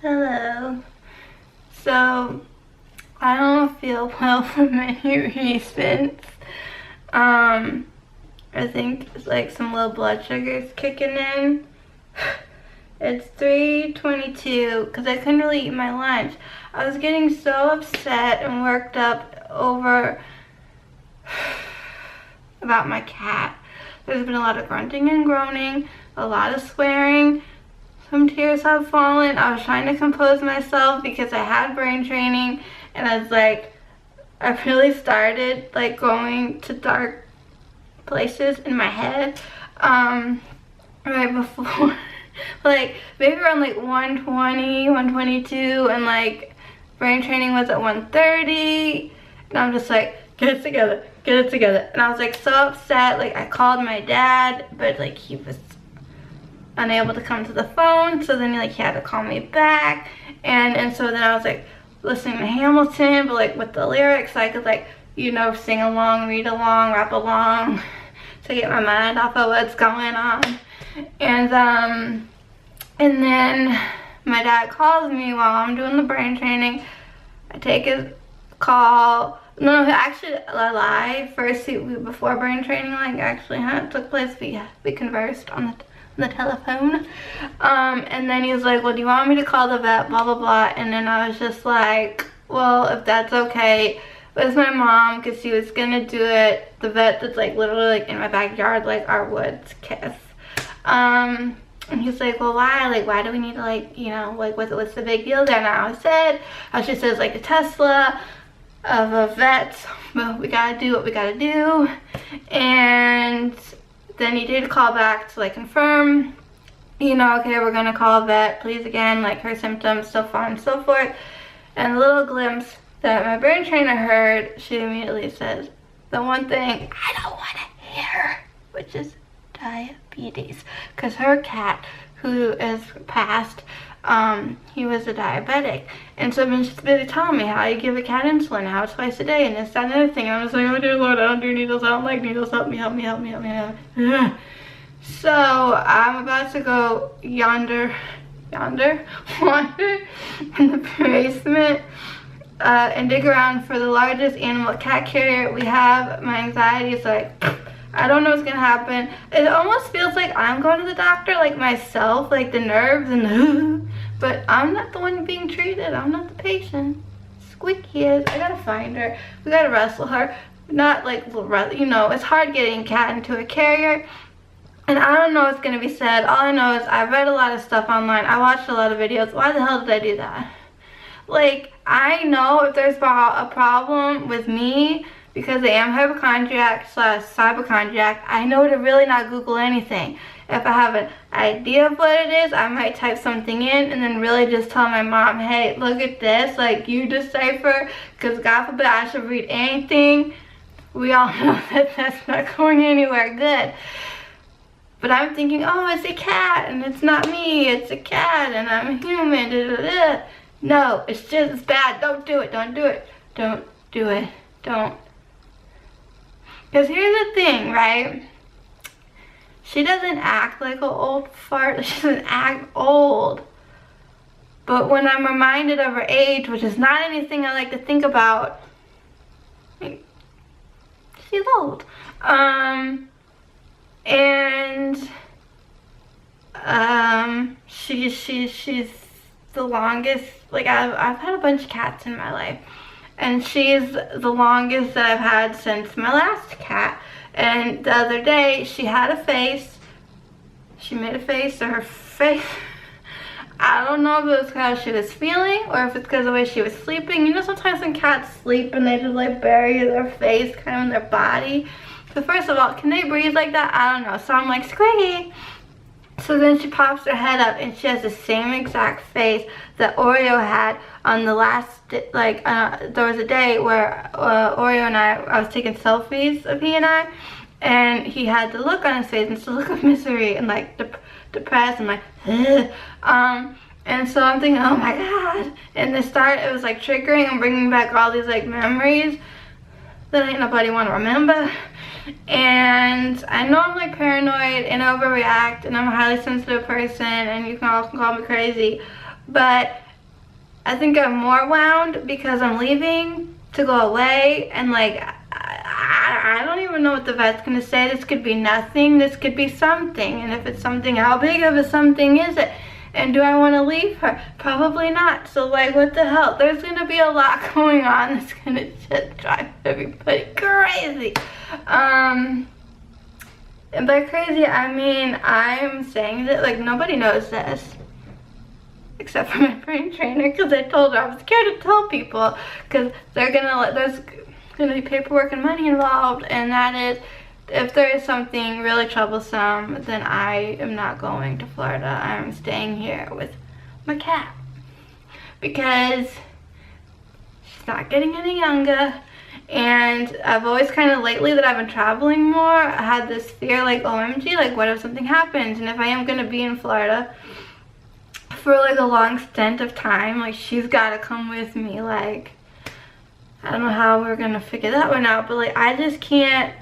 Hello. So, I don't feel well for many reasons. I think it's like some low blood sugars kicking in. It's 3:22 because I couldn't really eat my lunch. I was getting so upset and worked up over about my cat. There's been a lot of grunting and groaning, a lot of swearing. Some tears have fallen. I was trying to compose myself because I had brain training, and I was like, I really started like going to dark places in my head right before like maybe around like 1:20, 1:22, and like brain training was at 1:30, and I'm just like, get it together, and I was like so upset. Like I called my dad, but like he was unable to come to the phone, so then like he had to call me back, and so then I was like listening to Hamilton, but like with the lyrics, so I could like, you know, sing along, read along, rap along to get my mind off of what's going on. And then my dad calls me while I'm doing the brain training. I take his call. No, actually, I lie. First, before brain training like actually took place, we conversed on the telephone. And then he was like, well, do you want me to call the vet, blah, blah, blah. And then I was just like, well, if that's okay. But it's my mom, because she was gonna do it. The vet that's like literally like in my backyard, like our woods kiss. And he's like, well, why? Like, why do we need to, like, you know, like, what's the big deal there? And I said, how she says, like, a Tesla of a vet, but we gotta do what we gotta do. And then he did call back to, like, confirm, you know, okay, we're gonna call a vet, please again, like, her symptoms, so far and so forth. And the little glimpse that my brain trainer heard, she immediately says, the one thing I don't want to hear, which is diabetes, because her cat, who is passed, he was a diabetic, and so she's busy telling me how you give a cat insulin, how it's twice a day, and this, that, and other thing. And I was like, oh dear Lord, I don't do needles, I don't like needles, help me. So I'm about to go wander in the basement and dig around for the largest animal cat carrier we have. My anxiety is like, I don't know what's gonna happen. It almost feels like I'm going to the doctor, like myself, like the nerves and the but I'm not the one being treated. I'm not the patient. Squeaky is. I gotta find her. We gotta wrestle her. Not like, you know, it's hard getting a cat into a carrier. And I don't know what's gonna be said. All I know is I've read a lot of stuff online. I watched a lot of videos. Why the hell did I do that? Like, I know if there's a problem with me, because I am hypochondriac / cyberchondriac, I know to really not Google anything. If I have an idea of what it is, I might type something in and then really just tell my mom, hey, look at this, like, you decipher, because God forbid I should read anything. We all know that that's not going anywhere good. But I'm thinking, oh, it's a cat, and it's not me, it's a cat, and I'm a human, da, da, da. No, it's just, it's bad. Don't do it, don't do it, don't do it, don't. Because here's the thing, right? She doesn't act like an old fart. She doesn't act old. But when I'm reminded of her age, which is not anything I like to think about, she's old. She's the longest, like I've had a bunch of cats in my life. And she's the longest that I've had since my last cat. And the other day, she had a face. She made a face, so her face, I don't know if it was how she was feeling or if it's because of the way she was sleeping. You know, sometimes when cats sleep and they just like bury their face kind of in their body. So first of all, can they breathe like that? I don't know. So I'm like, Squiggy. So then she pops her head up and she has the same exact face that Oreo had on the last, like, there was a day where Oreo and I was taking selfies of he and I, and he had the look on his face, and it's the look of misery and like depressed and like, and so I'm thinking, oh my God. In the start, it was like triggering and bringing back all these like memories that ain't nobody want to remember. And I know I'm like paranoid and overreact, and I'm a highly sensitive person, and you can all call me crazy, but I think I'm more wound because I'm leaving to go away, and like I don't even know what the vet's gonna say. This could be nothing, this could be something, and if it's something, how big of a something is it? And do I want to leave her? Probably not. So like, what the hell? There's gonna be a lot going on that's gonna just drive everybody crazy. And by crazy, I mean I'm saying that like nobody knows this except for my brain trainer, because I told her I was scared to tell people because they're gonna there's gonna be paperwork and money involved, and that is, if there is something really troublesome, then I am not going to Florida. I'm staying here with my cat because she's not getting any younger. And I've always kind of lately that I've been traveling more, I had this fear like, OMG, like what if something happens? And if I am gonna be in Florida for like a long stint of time, like she's gotta come with me. Like, I don't know how we're gonna figure that one out, but like I just can't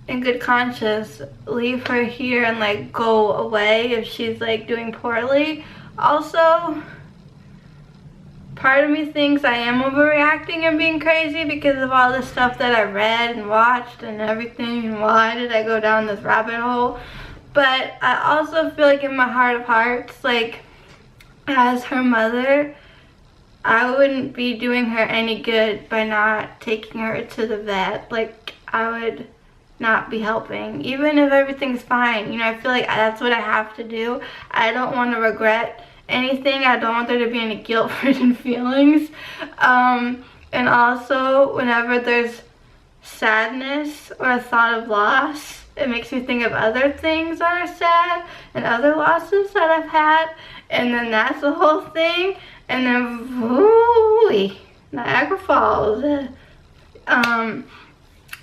in good conscience leave her here and like go away if she's like doing poorly. Also, part of me thinks I am overreacting and being crazy because of all the stuff that I read and watched and everything, and why did I go down this rabbit hole? But I also feel like in my heart of hearts, like as her mother, I wouldn't be doing her any good by not taking her to the vet. Like, I would not be helping, even if everything's fine. You know, I feel like that's what I have to do. I don't want to regret anything. I don't want there to be any guilt-ridden feelings. And also, whenever there's sadness or a thought of loss, it makes me think of other things that are sad and other losses that I've had, and then that's the whole thing. And then, whoo, Niagara Falls.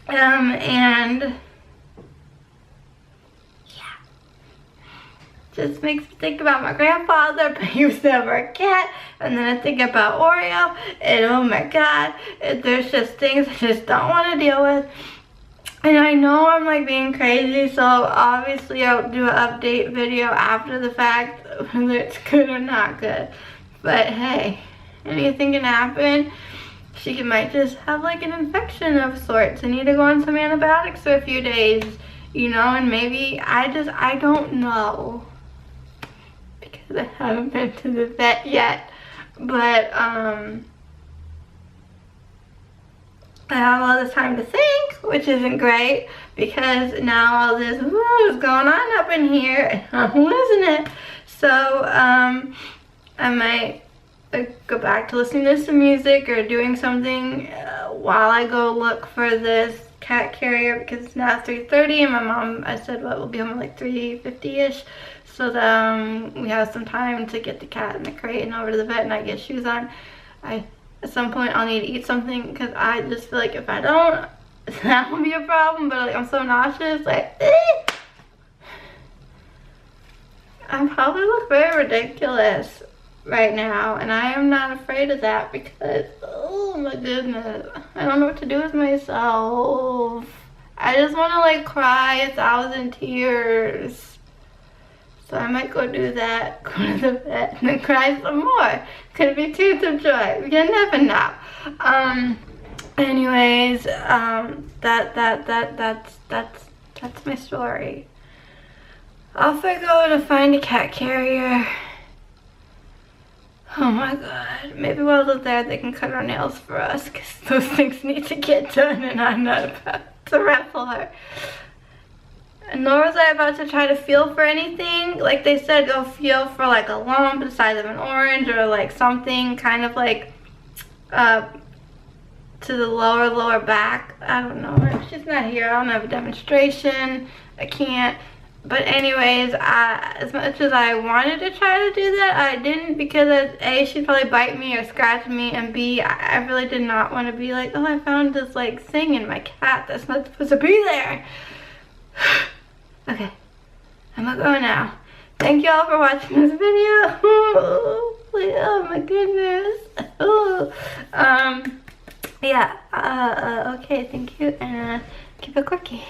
And yeah, just makes me think about my grandfather, but he was never a cat. And then I think about Oreo, and oh my God, there's just things I just don't want to deal with. And I know I'm like being crazy, so obviously I'll do an update video after the fact, whether it's good or not good. But hey, anything can happen. She might just have like an infection of sorts and need to go on some antibiotics for a few days, you know, and maybe I don't know because I haven't been to the vet yet. But I have all this time to think, which isn't great because now all this is going on up in here and I'm losing it. So I might go back to listening to some music or doing something while I go look for this cat carrier, because it's now 3:30 and my mom, I said, well, we'll be home at like 3:50ish, so that we have some time to get the cat in the crate and over to the vet and I get shoes on. At some point I'll need to eat something because I just feel like if I don't, that will be a problem. But like I'm so nauseous, like I probably look very ridiculous right now, and I am not afraid of that because, oh my goodness, I don't know what to do with myself. I just want to like cry 1,000 tears. So I might go do that, go to the vet, and then cry some more. Could be tears of joy. You never know. Anyways, that's my story. Off I go to find a cat carrier. Oh my God, maybe while they're there they can cut our nails for us because those things need to get done and I'm not about to raffle her. Nor was I about to try to feel for anything. Like they said, go feel for like a lump the size of an orange or like something kind of like to the lower back. I don't know, she's not here, I don't have a demonstration, I can't. But anyways, as much as I wanted to try to do that, I didn't because A, she'd probably bite me or scratch me, and B, I really did not want to be like, oh, I found this like thing in my cat that's not supposed to be there. Okay, I'm gonna go now. Thank you all for watching this video. Oh my goodness. Yeah, okay, thank you, and keep it quirky.